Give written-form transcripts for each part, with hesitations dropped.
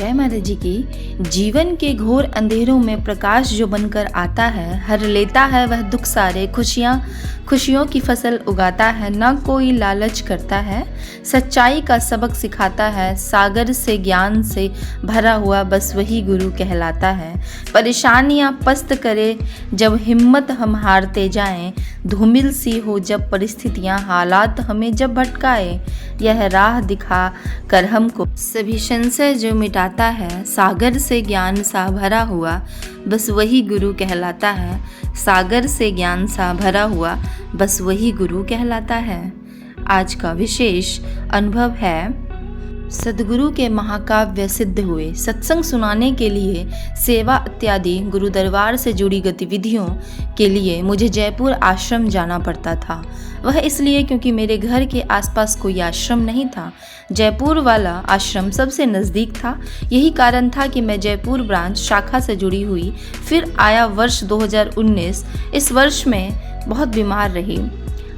जय माता जी की। जीवन के घोर अंधेरों में प्रकाश जो बनकर आता है, हर लेता है वह दुख सारे, खुशियों की फसल उगाता है, ना कोई लालच करता है, सच्चाई का सबक सिखाता है, सागर से ज्ञान से भरा हुआ बस वही गुरु कहलाता है। परेशानियां पस्त करे जब हिम्मत हम हारते जाएं, धूमिल सी हो जब परिस्थितियां, हालात हमें जब भटकाए, यह राह दिखा कर हमको सभी संशय जो मिटाता है, सागर से ज्ञान सा भरा हुआ बस वही गुरु कहलाता है, सागर से ज्ञान सा भरा हुआ बस वही गुरु कहलाता है। आज का विशेष अनुभव है, सदगुरु के महाकाव्य सिद्ध हुए। सत्संग सुनाने के लिए, सेवा इत्यादि गुरु दरबार से जुड़ी गतिविधियों के लिए मुझे जयपुर आश्रम जाना पड़ता था। वह इसलिए क्योंकि मेरे घर के आसपास कोई आश्रम नहीं था। जयपुर वाला आश्रम सबसे नज़दीक था। यही कारण था कि मैं जयपुर ब्रांच शाखा से जुड़ी हुई। फिर आया वर्ष 2019। इस वर्ष में बहुत बीमार रही।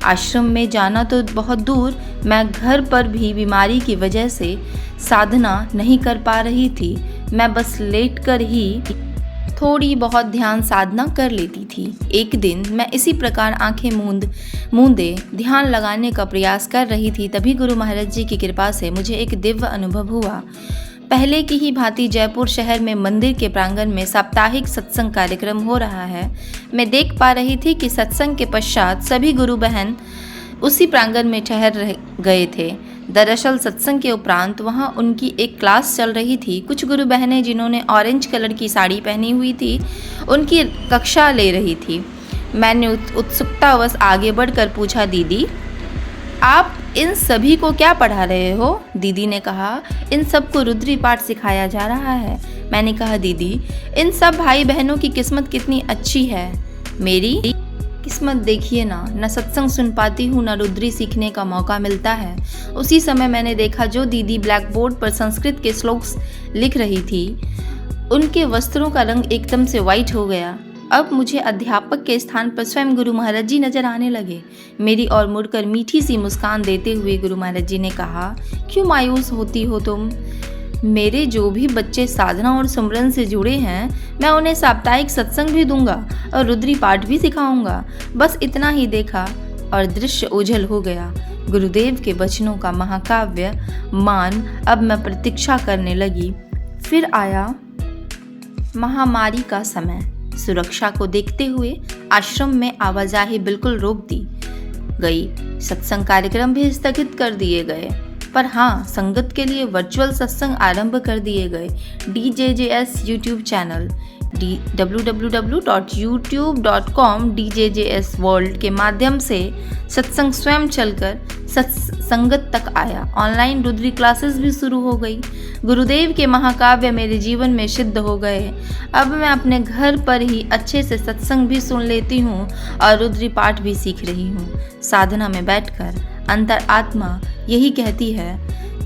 आश्रम में जाना तो बहुत दूर, मैं घर पर भी बीमारी की वजह से साधना नहीं कर पा रही थी। मैं बस लेटकर ही थोड़ी बहुत ध्यान साधना कर लेती थी। एक दिन मैं इसी प्रकार आंखें मूंदे ध्यान लगाने का प्रयास कर रही थी। तभी गुरु महाराज जी की कृपा से मुझे एक दिव्य अनुभव हुआ। पहले की ही भांति जयपुर शहर में मंदिर के प्रांगण में साप्ताहिक सत्संग कार्यक्रम हो रहा है। मैं देख पा रही थी कि सत्संग के पश्चात सभी गुरु बहन उसी प्रांगण में ठहर गए थे। दरअसल सत्संग के उपरांत वहां उनकी एक क्लास चल रही थी। कुछ गुरु बहनें जिन्होंने ऑरेंज कलर की साड़ी पहनी हुई थी, उनकी कक्षा ले रही थी। मैंने उत्सुकतावश आगे बढ़कर पूछा, दीदी आप इन सभी को क्या पढ़ा रहे हो? दीदी ने कहा, इन सबको रुद्री पाठ सिखाया जा रहा है। मैंने कहा, दीदी इन सब भाई बहनों की किस्मत कितनी अच्छी है। मेरी किस्मत देखिए ना, न सत्संग सुन पाती हूँ, न रुद्री सीखने का मौका मिलता है। उसी समय मैंने देखा जो दीदी ब्लैक बोर्ड पर संस्कृत के श्लोक लिख रही थी, उनके वस्त्रों का रंग एकदम से वाइट हो गया। अब मुझे अध्यापक के स्थान पर स्वयं गुरु महाराज जी नजर आने लगे। मेरी ओर मुड़कर मीठी सी मुस्कान देते हुए गुरु महाराज जी ने कहा, क्यों मायूस होती हो तुम? मेरे जो भी बच्चे साधना और सुमरन से जुड़े हैं, मैं उन्हें साप्ताहिक सत्संग भी दूंगा और रुद्री पाठ भी सिखाऊंगा। बस इतना ही देखा और दृश्य ओझल हो गया। गुरुदेव के वचनों का महाकाव्य मान अब मैं प्रतीक्षा करने लगी। फिर आया महामारी का समय। सुरक्षा को देखते हुए आश्रम में आवाजाही बिल्कुल रोक दी गई। सत्संग कार्यक्रम भी स्थगित कर दिए गए, पर हाँ, संगत के लिए वर्चुअल सत्संग आरंभ कर दिए गए। DJJS YouTube channel www.youtube.com DJJS world के माध्यम से सत्संग स्वयं चलकर संगत तक आया। ऑनलाइन रुद्री क्लासेस भी शुरू हो गई। गुरुदेव के महाकाव्य मेरे जीवन में सिद्ध हो गए। अब मैं अपने घर पर ही अच्छे से सत्संग भी सुन लेती हूँ और रुद्री पाठ भी सीख रही हूँ। साधना में बैठकर अंतरात्मा यही कहती है,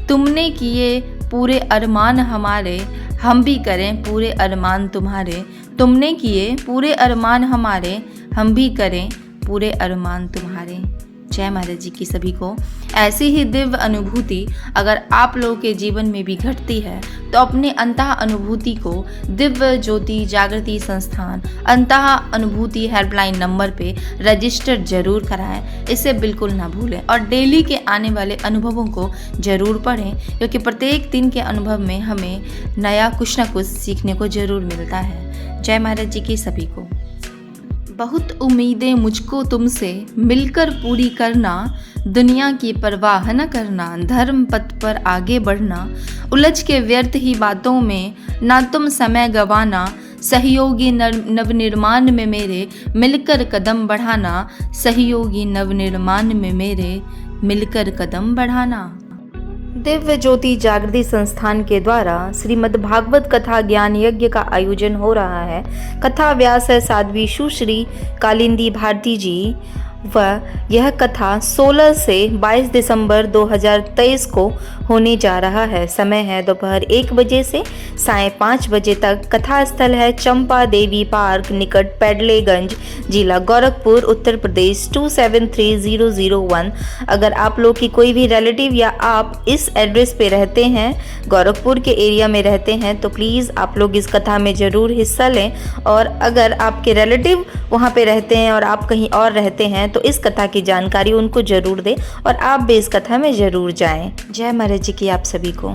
तुमने किए पूरे अरमान हमारे, हम भी करें पूरे अरमान तुम्हारे। तुमने किए पूरे अरमान हमारे, हम भी करें पूरे अरमान तुम्हारे। जय महाराज जी की सभी को। ऐसी ही दिव्य अनुभूति अगर आप लोगों के जीवन में भी घटती है तो अपने अंतः अनुभूति को दिव्य ज्योति जागृति संस्थान अंतः अनुभूति हेल्पलाइन नंबर पे रजिस्टर जरूर कराएं। इसे बिल्कुल ना भूलें और डेली के आने वाले अनुभवों को जरूर पढ़ें, क्योंकि प्रत्येक दिन के अनुभव में हमें नया कुछ न कुछ सीखने को जरूर मिलता है। जय महाराज जी की सभी को। बहुत उम्मीदें मुझको तुमसे मिलकर पूरी करना, दुनिया की परवाह न करना, धर्म पथ पर आगे बढ़ना, उलझ के व्यर्थ ही बातों में ना तुम समय गंवाना, सहयोगी नवनिर्माण में मेरे मिलकर कदम बढ़ाना, सहयोगी नवनिर्माण में मेरे मिलकर कदम बढ़ाना। दिव्य ज्योति जागृति संस्थान के द्वारा श्रीमद् भागवत कथा ज्ञान यज्ञ का आयोजन हो रहा है। कथा व्यास है साध्वी सुश्री कालिंदी भारती जी। वह यह कथा 16 से 22 दिसंबर 2023 को होने जा रहा है। समय है दोपहर 1 बजे से सायं 5 बजे तक। कथा स्थल है चंपा देवी पार्क निकट पैडलेगंज, जिला गोरखपुर, उत्तर प्रदेश 273001। अगर आप लोग की कोई भी रिलेटिव या आप इस एड्रेस पे रहते हैं, गोरखपुर के एरिया में रहते हैं, तो प्लीज़ आप लोग इस कथा में ज़रूर हिस्सा लें। और अगर आपके रिलेटिव वहाँ पे रहते हैं और आप कहीं और रहते हैं तो इस कथा की जानकारी उनको ज़रूर दें और आप भी इस कथा में ज़रूर जाएं। जय महाराज जी की आप सभी को।